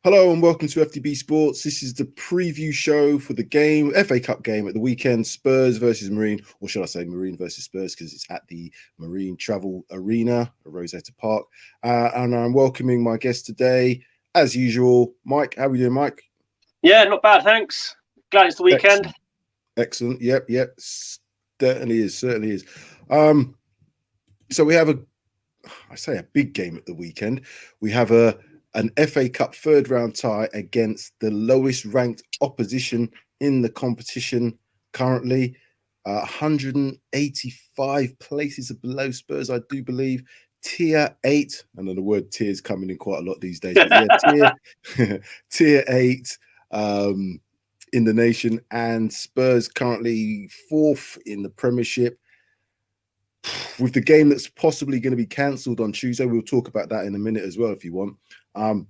Hello and welcome to FTB Sports. This is the preview show for the game, FA Cup game at the weekend, Spurs versus Marine, or should I say Marine versus Spurs, because it's at the Marine Travel Arena at Rosetta Park. And I'm welcoming my guest today, as usual, Mike. How are you doing, Mike? Yeah, not bad, thanks. Glad it's the weekend. Excellent. Yep. Certainly is. So we have a big game at the weekend. We have an FA Cup third round tie against the lowest ranked opposition in the competition currently. 185 places below Spurs, I do believe. Tier 8, I know the word tier is coming in quite a lot these days, but yeah, tier 8 in the nation, and Spurs currently 4th in the Premiership. With the game that's possibly going to be cancelled on Tuesday, we'll talk about that in a minute as well if you want. How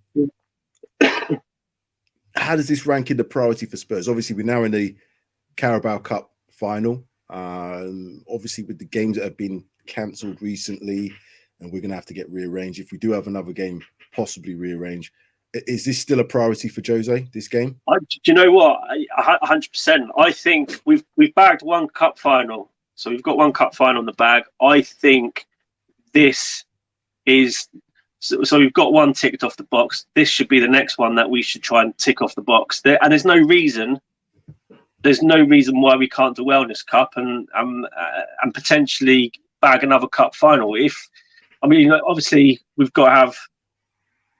does this rank in the priority for Spurs? Obviously, we're now in the Carabao Cup final. Obviously, with the games that have been cancelled recently, and we're going to have to get rearranged. If we do have another game, possibly rearranged. Is this still a priority for Jose, this game? Do you know what? 100%. I think we've bagged one cup final. So we've got one cup final in the bag. I think this is... So we've got one ticked off the box. This should be the next one that we should try and tick off the box. And there's no reason why we can't do well in this cup and potentially bag another cup final. Obviously we've got to have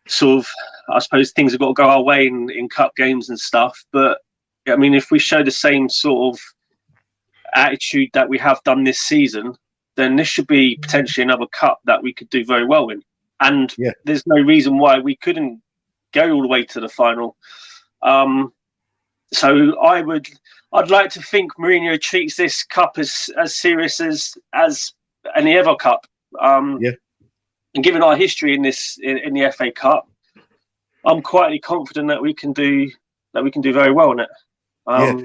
sort of, I suppose things have got to go our way in cup games and stuff. But I mean, if we show the same sort of attitude that we have done this season, then this should be potentially another cup that we could do very well in. And there's no reason why we couldn't go all the way to the final. So I'd like to think Mourinho treats this cup as serious as any other cup. And given our history in the FA Cup, I'm quietly confident that we can do very well in it. Well,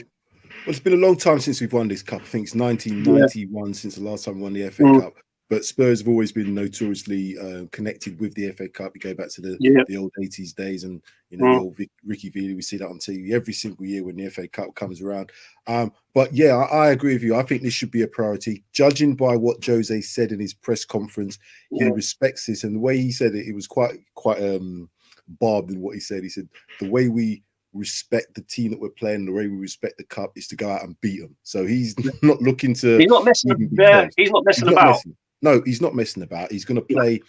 it's been a long time since we've won this cup. I think it's 1991 since the last time we won the FA Cup. But Spurs have always been notoriously connected with the FA Cup. You go back to the old 80s days, and the old Ricky Villa. We see that on TV every single year when the FA Cup comes around. But yeah, I agree with you. I think this should be a priority. Judging by what Jose said in his press conference, he respects this, and the way he said it, it was quite barbed in what he said. He said the way we respect the team that we're playing, the way we respect the cup is to go out and beat them. So he's not looking to. He's not messing about. No, he's not messing about. He's going to play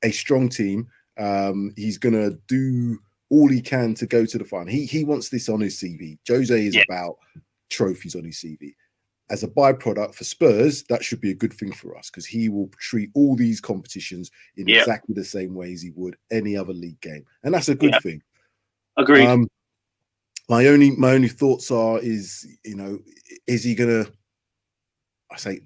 a strong team. He's going to do all he can to go to the final. He wants this on his CV. Jose is about trophies on his CV. As a byproduct for Spurs, that should be a good thing for us because he will treat all these competitions in exactly the same way as he would any other league game, and that's a good thing. Agreed. My only thoughts are is he going to, I say,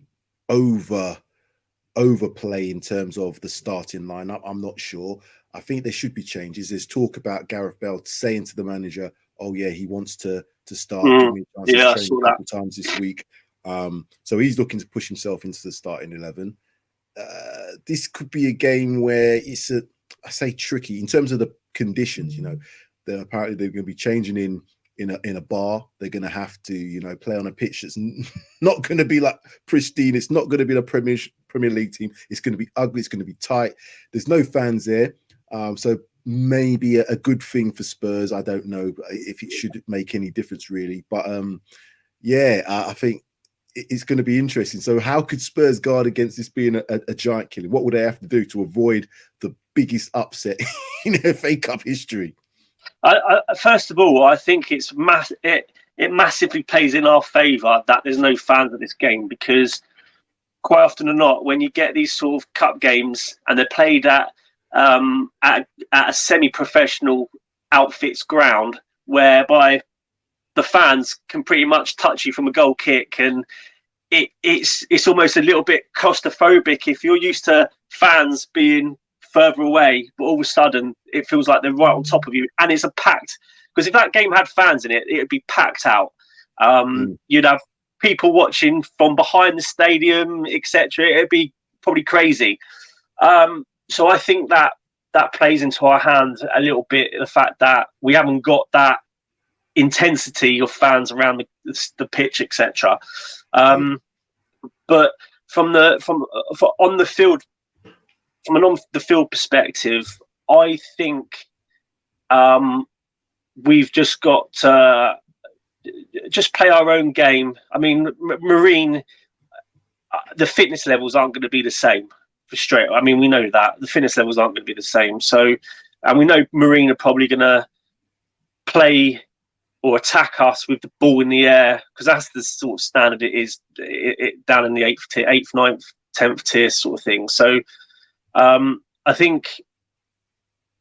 overplay in terms of the starting lineup? I'm not sure. I think there should be changes. There's talk about Gareth Bale saying to the manager, "Oh yeah, he wants to start." Give me a chance to train a couple times this week. So he's looking to push himself into the starting 11. This could be a game where it's tricky in terms of the conditions. Apparently they're going to be changing in a bar. They're going to have to, play on a pitch that's not going to be like pristine. It's not going to be the Premier League team. It's going to be ugly. It's going to be tight. There's no fans there. So maybe a good thing for Spurs. I don't know if it should make any difference really. But I think it's going to be interesting. So how could Spurs guard against this being a giant killing? What would they have to do to avoid the biggest upset in FA Cup history? First of all, I think it massively plays in our favour that there's no fans at this game, because quite often or not, when you get these sort of cup games and they're played at a semi-professional outfits ground, whereby the fans can pretty much touch you from a goal kick, and it's almost a little bit claustrophobic if you're used to fans being further away, but all of a sudden it feels like they're right on top of you, and it's a packed. Because if that game had fans in it, it would be packed out. You'd have people watching from behind the stadium, etc. It'd be probably crazy. So I think that that plays into our hands a little bit. The fact that we haven't got that intensity of fans around the pitch, etc. But from an on the field perspective, I think we've just got to just play our own game. I mean, Marine, the fitness levels aren't going to be the same for straight. I mean, we know that the fitness levels aren't going to be the same. So, and we know Marine are probably going to play or attack us with the ball in the air, because that's the sort of standard it is down in the 8th tier, 8th, 9th, 10th tier sort of thing. So I think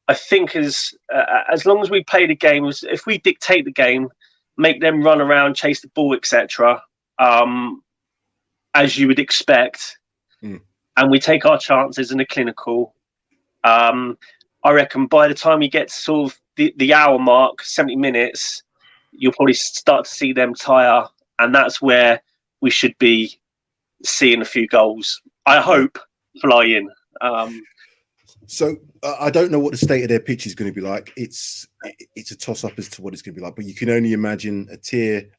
as long as we play the game, if we dictate the game, make them run around, chase the ball, etc., as you would expect, and we take our chances in a clinical, I reckon by the time you get to sort of the hour mark, 70 minutes, you'll probably start to see them tire, and that's where we should be seeing a few goals. I hope fly in. So I don't know what the state of their pitch is going to be like. It's a toss-up as to what it's going to be like, but you can only imagine a team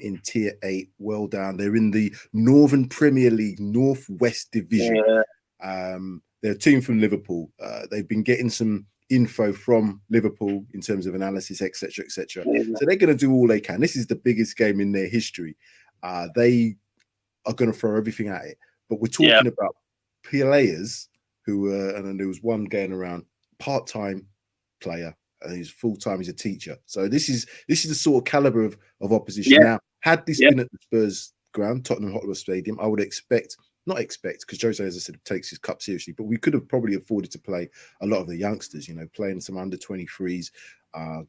in Tier 8, well down. They're in the Northern Premier League, Northwest Division. Yeah. They're a team from Liverpool. They've been getting some info from Liverpool in terms of analysis, etc., etc. Yeah. So they're going to do all they can. This is the biggest game in their history. They are going to throw everything at it. But we're talking about players who, and then there was one going around, part-time player, and he's full-time. He's a teacher. So this is the sort of caliber of opposition. Yeah. Now, had this been at the Spurs ground, Tottenham Hotspur Stadium, I would not expect, because Jose, as I said, takes his cup seriously, but we could have probably afforded to play a lot of the youngsters, playing some under 23s,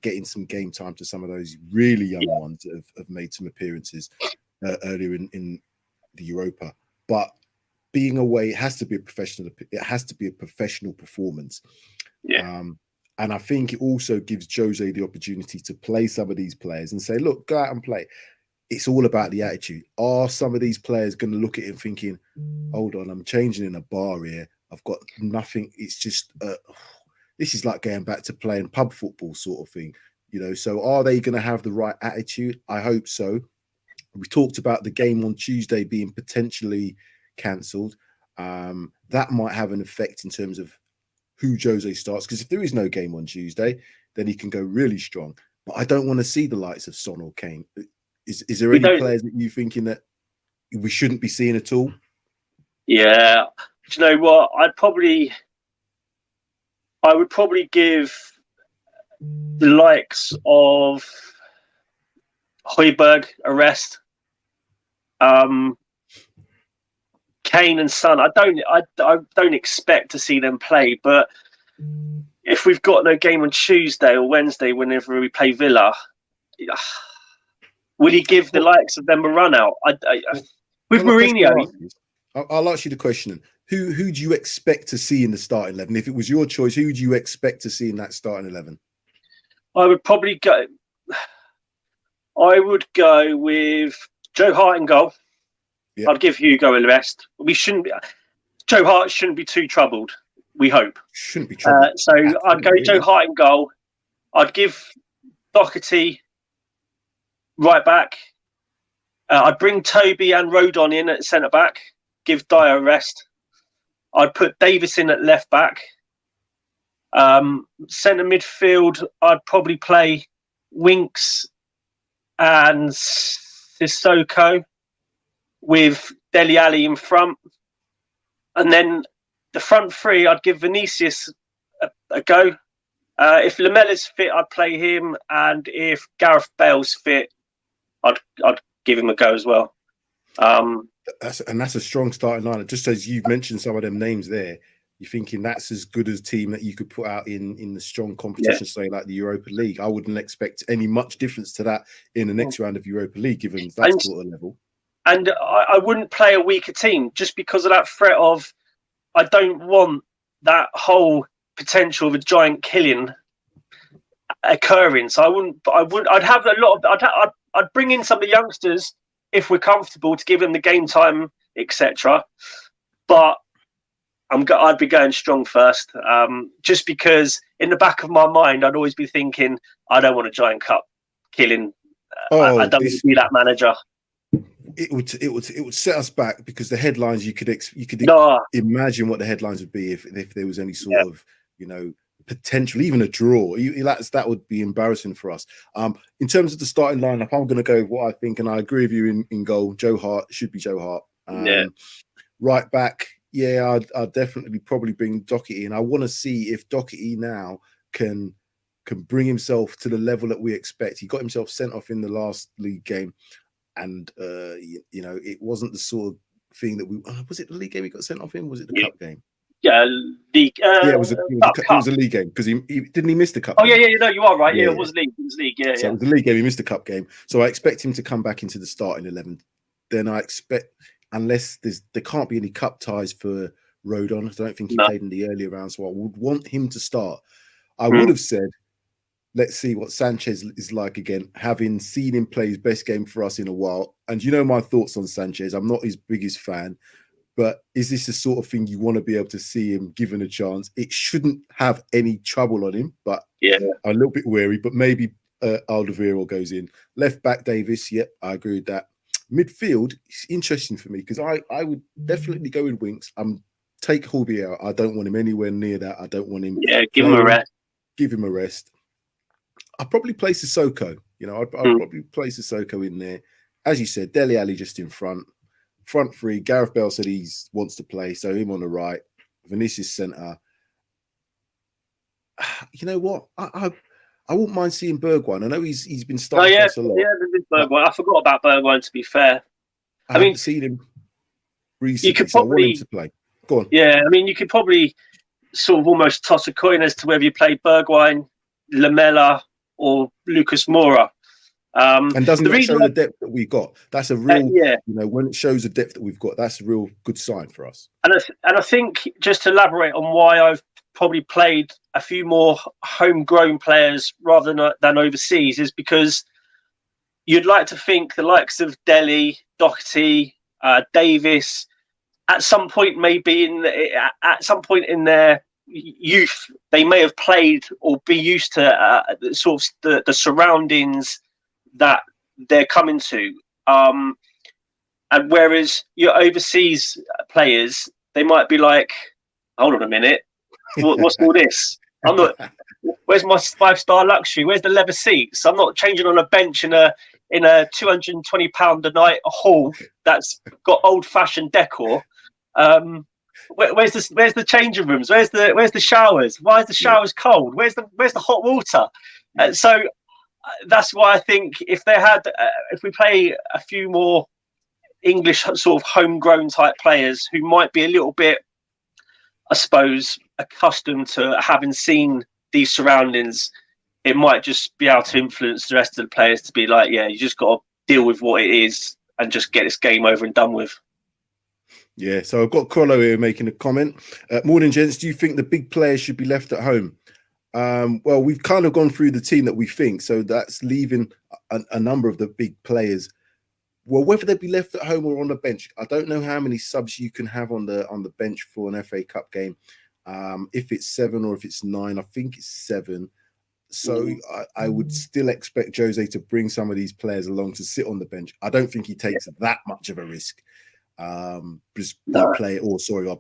getting some game time to some of those really young ones that have made some appearances earlier in the Europa. But being away, it has to be a professional performance. Yeah. And I think it also gives Jose the opportunity to play some of these players and say, look, go out and play. It's all about the attitude. Are some of these players going to look at it and thinking, hold on, I'm changing in a bar here. I've got nothing. It's just, this is like going back to playing pub football sort of thing, So are they going to have the right attitude? I hope so. We talked about the game on Tuesday being potentially cancelled. That might have an effect in terms of who Jose starts, because if there is no game on Tuesday, then he can go really strong. But I don't want to see the likes of Son or Kane. Is there any players that you're thinking that we shouldn't be seeing at all? Yeah. Do you know what? I would probably give the likes of Højbjerg a rest. Kane and Son, I don't expect to see them play, but if we've got no game on Tuesday or Wednesday, whenever we play Villa, will he give the likes of them a run out? With Mourinho, I'll ask you the question: Who do you expect to see in the starting 11? If it was your choice, who would you expect to see in that starting 11? I would go with Joe Hart in goal. Yeah. I'd give Hugo a rest. Joe Hart shouldn't be too troubled. We hope. Shouldn't be troubled. So I'd go Joe Hart in goal. I'd give Doherty right back. I'd bring Toby and Rodon in at centre back. Give Dyer a rest. I'd put Davis in at left back. Centre midfield, I'd probably play Winks and Sissoko with Dele Alli in front. And then the front three, I'd give Vinicius a go. If Lamella's fit, I'd play him. And if Gareth Bale's fit, I'd give him a go as well. That's a strong starting lineup. Just as you've mentioned some of them names there, you're thinking that's as good as a team that you could put out in the strong competition, say like the Europa League. I wouldn't expect any much difference to that in the next round of Europa League, given that sort of level. And I wouldn't play a weaker team just because of that threat of, I don't want that whole potential of a giant killing occurring. So I'd have a lot of, I'd bring in some of the youngsters if we're comfortable to give them the game time, etc. But I'd be going strong first, just because in the back of my mind, I'd always be thinking, I don't want a Giant Cup killing. I don't want to be that manager. It would set us back, because the headlines you could imagine what the headlines would be if there was any sort of, you know, potential, even a draw. That would be embarrassing for us. In terms of the starting lineup, I'm going to go with what I think, and I agree with you in goal. Joe Hart should be Joe Hart. Right back, I'd definitely probably bring Doherty in. I want to see if Doherty now can bring himself to the level that we expect. He got himself sent off in the last league game, and you know, it wasn't the sort of thing that we was it the league game he got sent off in? Was it the cup game? Yeah, league. It was a league game, because he didn't miss the cup. Oh game? No, you are right. Yeah, it was league. It was league. So it was a league game. He missed the cup game, so I expect him to come back into the starting 11. Then I expect, unless there can't be any cup ties for Rodon. I don't think he played in the earlier round, so I would want him to start. I would have said, let's see what Sanchez is like again, having seen him play his best game for us in a while. And you know my thoughts on Sanchez. I'm not his biggest fan, but is this the sort of thing you want to be able to see him given a chance? It shouldn't have any trouble on him, but I'm a little bit wary. But maybe Alderweireld goes in. Left back Davis, I agree with that. Midfield, it's interesting for me, because I would definitely go with Winks. Take Hotspur out. I don't want him anywhere near that. I don't want him. Give him a rest. Give him a rest. I'd probably place Sissoko. You know, I'd probably place Sissoko in there. As you said, Dele Alli just in front. Front three. Gareth Bale said he wants to play, so him on the right. Vinicius centre. You know what? I wouldn't mind seeing Bergwijn. I know he's been starting for us a lot. Yeah, Bergwijn. I forgot about Bergwijn, to be fair. I haven't seen him recently, you could so I want him to play. Go on. Yeah, I mean, you could probably sort of almost toss a coin as to whether you played Bergwijn, Lamela, or Lucas Moura. And doesn't it show the depth that we've got? That's a real, you know, when it shows the depth that we've got, that's a real good sign for us. And I think, just to elaborate on why I've probably played a few more homegrown players rather than overseas, is because you'd like to think the likes of Dele, Doherty, Davis, at some point in their youth, they may have played or be used to sort of the surroundings that they're coming to. And whereas your overseas players, they might be like, hold on a minute, what's all this? I'm not. Where's my 5-star luxury? Where's the leather seats? I'm not changing on a bench in a £220 a night hall that's got old-fashioned decor. Where's the changing rooms? Where's the showers? Why is the showers cold? Where's the hot water? So that's why I think if we play a few more English sort of homegrown type players who might be a little bit, I suppose, accustomed to having seen these surroundings, it might just be able to influence the rest of the players to be like, yeah, you just got to deal with what it is and just get this game over and done with. Yeah, so I've got Crollo here making a comment. Morning, gents. Do you think the big players should be left at home? Well, we've kind of gone through the team that we think, so that's leaving a number of the big players. Well, whether they be left at home or on the bench, I don't know how many subs you can have on the bench for an FA Cup game. If it's 7 or if it's 9, I think it's 7. So I would still expect Jose to bring some of these players along to sit on the bench. I don't think he takes that much of a risk. I'll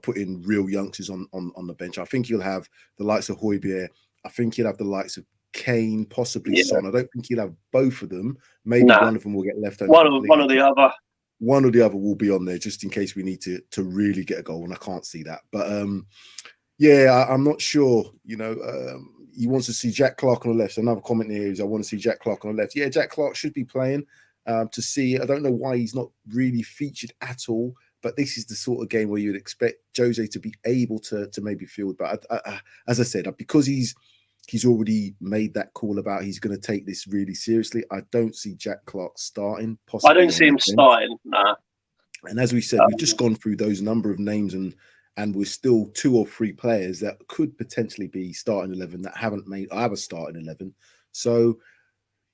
put in real youngsters on the bench. I think he'll have the likes of Hotspur. I think he'll have the likes of Kane, possibly Son. I don't think he'll have both of them. Maybe one of them will get left over. One or the other. One or the other will be on there just in case we need to really get a goal, and I can't see that. But I'm not sure. You know, he wants to see Jack Clark on the left. So another comment here is I want to see Jack Clark on the left. Yeah, Jack Clark should be playing. To see, I don't know why he's not really featured at all, but this is the sort of game where you'd expect Jose to be able to maybe field. But as I said, because he's already made that call about he's going to take this really seriously, I don't see Jack Clark starting. I don't see him starting. Nah. And as we said, we've just gone through those number of names, and we're still 2 or 3 players that could potentially be starting 11 that haven't made our starting 11. So.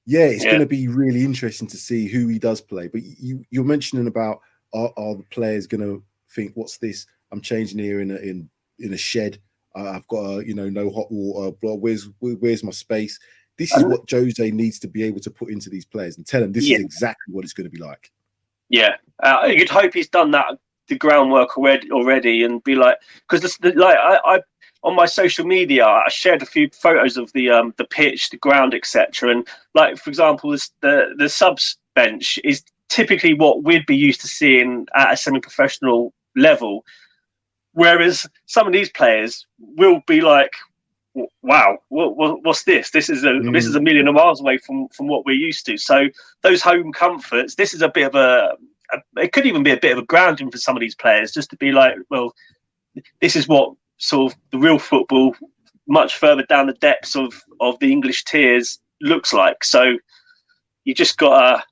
Yeah, it's going to be really interesting to see who he does play. But you're mentioning about are the players going to think, what's this? I'm changing here in in a shed. I've got a, no hot water. Where's my space? This is what Jose needs to be able to put into these players and tell them this is exactly what it's going to be like. Yeah, you'd hope he's done that, the groundwork already, and be like, because I on my social media, I shared a few photos of the pitch, the ground, etc. And like, for example, the subs bench is typically what we'd be used to seeing at a semi-professional level, whereas some of these players will be like, wow, what's this? This is a million miles away from what we're used to. So those home comforts, this is a bit of it could even be a bit of a grounding for some of these players, just to be like, well, this is what sort of the real football, much further down the depths of the English tiers, looks like. So you just got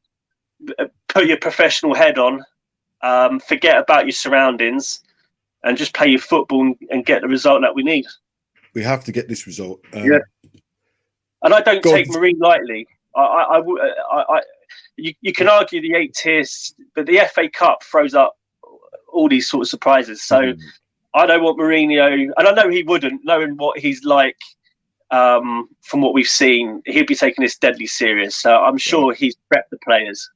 to put your professional head on, forget about your surroundings, and just play your football and get the result that we need. We have to get this result. And I don't take Marine lightly. You can argue the 8 tiers, but the FA Cup throws up all these sort of surprises. So I don't want Mourinho, and I know he wouldn't, knowing what he's like, from what we've seen, he'll be taking this deadly serious. So I'm sure he's prepped the players.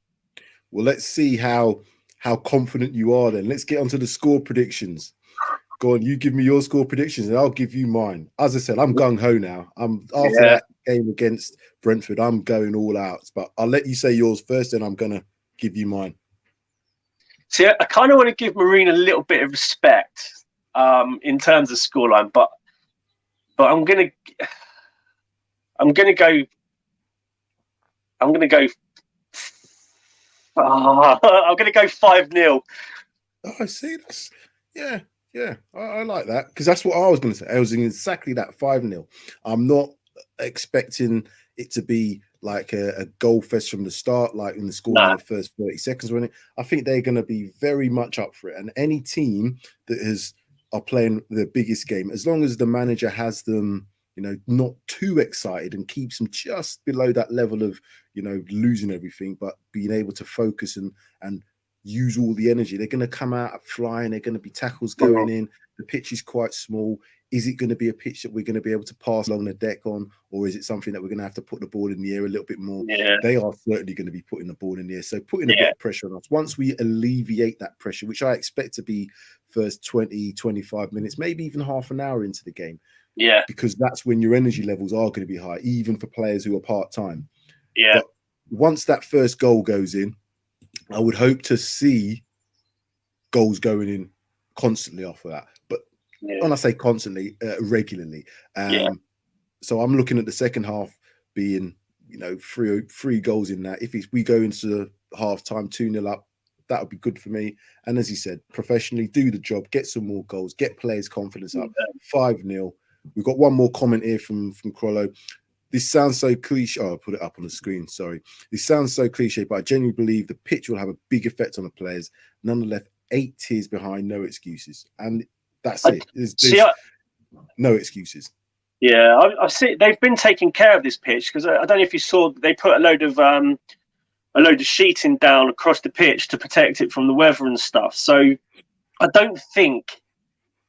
Well, let's see how confident you are then. Let's get onto the score predictions. Go on, you give me your score predictions and I'll give you mine. As I said, I'm gung-ho now. After that game against Brentford, I'm going all out. But I'll let you say yours first, and I'm going to give you mine. See, I kind of want to give Marine a little bit of respect in terms of scoreline, but I'm going to go 5-0. Oh, I see. That's I like that, because that's what I was going to say. I was in exactly that 5-0. I'm not expecting it to be like a goal fest from the start, like in the score in the first 30 seconds or anything. I think they're going to be very much up for it. And any team that are playing the biggest game, as long as the manager has them, not too excited and keeps them just below that level of, losing everything, but being able to focus and use all the energy, they're going to come out flying. They're going to be tackles going in. The pitch is quite small. Is it going to be a pitch that we're going to be able to pass along the deck on, or is it something that we're going to have to put the ball in the air a little bit more? They are certainly going to be putting the ball in the air, so putting a bit of pressure on us. Once we alleviate that pressure, which I expect to be first 20, 25 minutes, maybe even half an hour into the game, because that's when your energy levels are going to be high, even for players who are part-time. But once that first goal goes in, I would hope to see goals going in constantly off of that. But when I say constantly, regularly. So I'm looking at the second half being, three goals in that. If we go into half time 2-0 up, that would be good for me. And as you said, professionally, do the job, get some more goals, get players' confidence up. 5-0. We've got one more comment here from Crollo. This sounds so cliche. Oh, I'll put it up on the screen. Sorry. This sounds so cliche, but I genuinely believe the pitch will have a big effect on the players. Nonetheless, 8 tiers behind, no excuses. And that's it. There's no excuses. Yeah, I see. They've been taking care of this pitch, because I don't know if you saw, they put a load of sheeting down across the pitch to protect it from the weather and stuff. So I don't think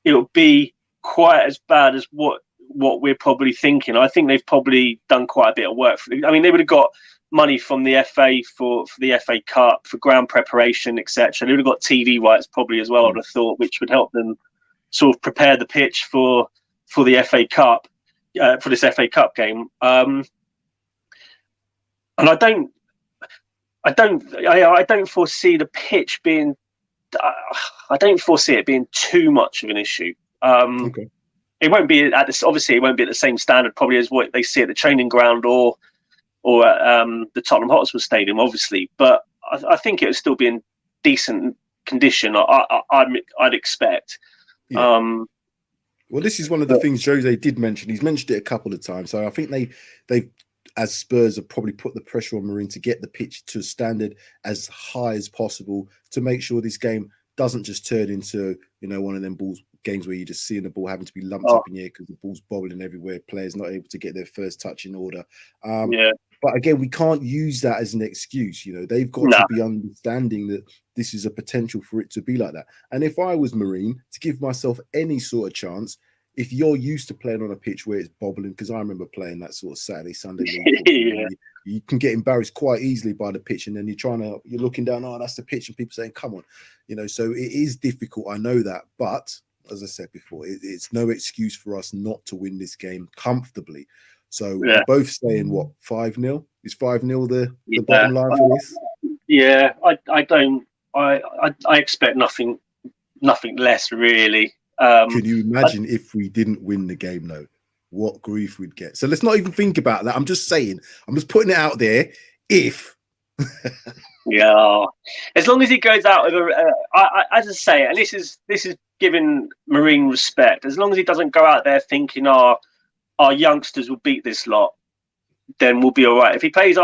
it'll be quite as bad as what we're probably thinking. I think they've probably done quite a bit of work. I mean, they would have got money from the FA for the FA Cup, for ground preparation, etc. They would have got TV rights probably as well, I would have thought, which would help them sort of prepare the pitch for the FA Cup, for this FA Cup game. And I don't foresee the pitch being. I don't foresee it being too much of an issue. It won't be at this. Obviously, it won't be at the same standard probably as what they see at the training ground or at the Tottenham Hotspur Stadium, obviously. But I think it will still be in decent condition. I'd expect. Well, this is one of the things Jose did mention. He's mentioned it a couple of times. So I think they've as Spurs have probably put the pressure on Marine to get the pitch to a standard as high as possible to make sure this game doesn't just turn into one of them games where you're just seeing the ball having to be lumped up in the air because the ball's bobbling everywhere, players not able to get their first touch in order. But again, we can't use that as an excuse. You know, they've got to be understanding that this is a potential for it to be like that. And if I was Marine, to give myself any sort of chance, if you're used to playing on a pitch where it's bobbling, because I remember playing that sort of Saturday, Sunday league, you can get embarrassed quite easily by the pitch, and then you're looking down, oh, that's the pitch, and people saying, come on, you know, so it is difficult. I know that, but as I said before, it's no excuse for us not to win this game comfortably. So we're both saying what, 5-0? Is 5-0 the bottom line for this? Yeah, I expect nothing less really. Can you imagine if we didn't win the game though? What grief we'd get. So let's not even think about that. I'm just saying, I'm just putting it out there. If yeah, as long as he goes out with as I say, and this is giving Marine respect. As long as he doesn't go out there thinking our youngsters will beat this lot, then we'll be all right. If he plays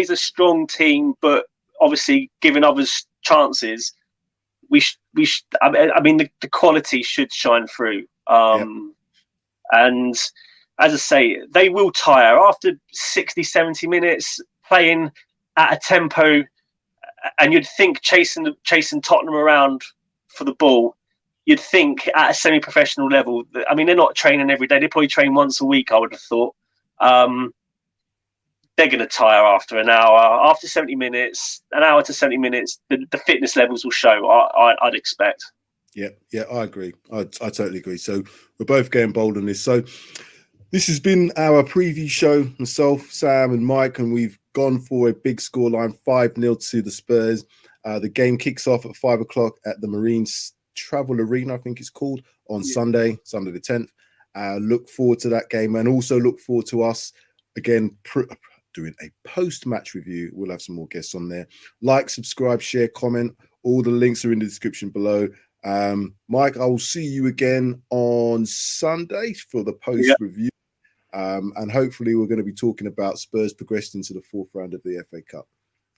a strong team, but obviously giving others chances, I mean, the quality should shine through. And as I say, they will tire after 60, 70 minutes playing at a tempo, and you'd think chasing Tottenham around for the ball, you'd think at a semi-professional level. I mean, they're not training every day. They probably train once a week, I would have thought. They're going to tire after an hour. After 70 minutes, an hour to 70 minutes, the fitness levels will show, I'd expect. Yeah, I agree. I totally agree. So we're both going bold on this. So this has been our preview show, myself, Sam and Mike, and we've gone for a big scoreline, 5-0 to the Spurs. The game kicks off at 5 o'clock at the Marines Travel Arena, I think it's called, on Sunday the 10th. Look forward to that game, and also look forward to us, again, doing a post-match review. We'll have some more guests on there. Like, subscribe, share, comment. All the links are in the description below. Mike, I will see you again on Sunday for the post-review. And hopefully we're going to be talking about Spurs progressing into the 4th round of the FA Cup.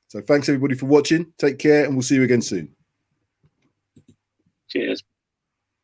So thanks, everybody, for watching. Take care, and we'll see you again soon. Cheers.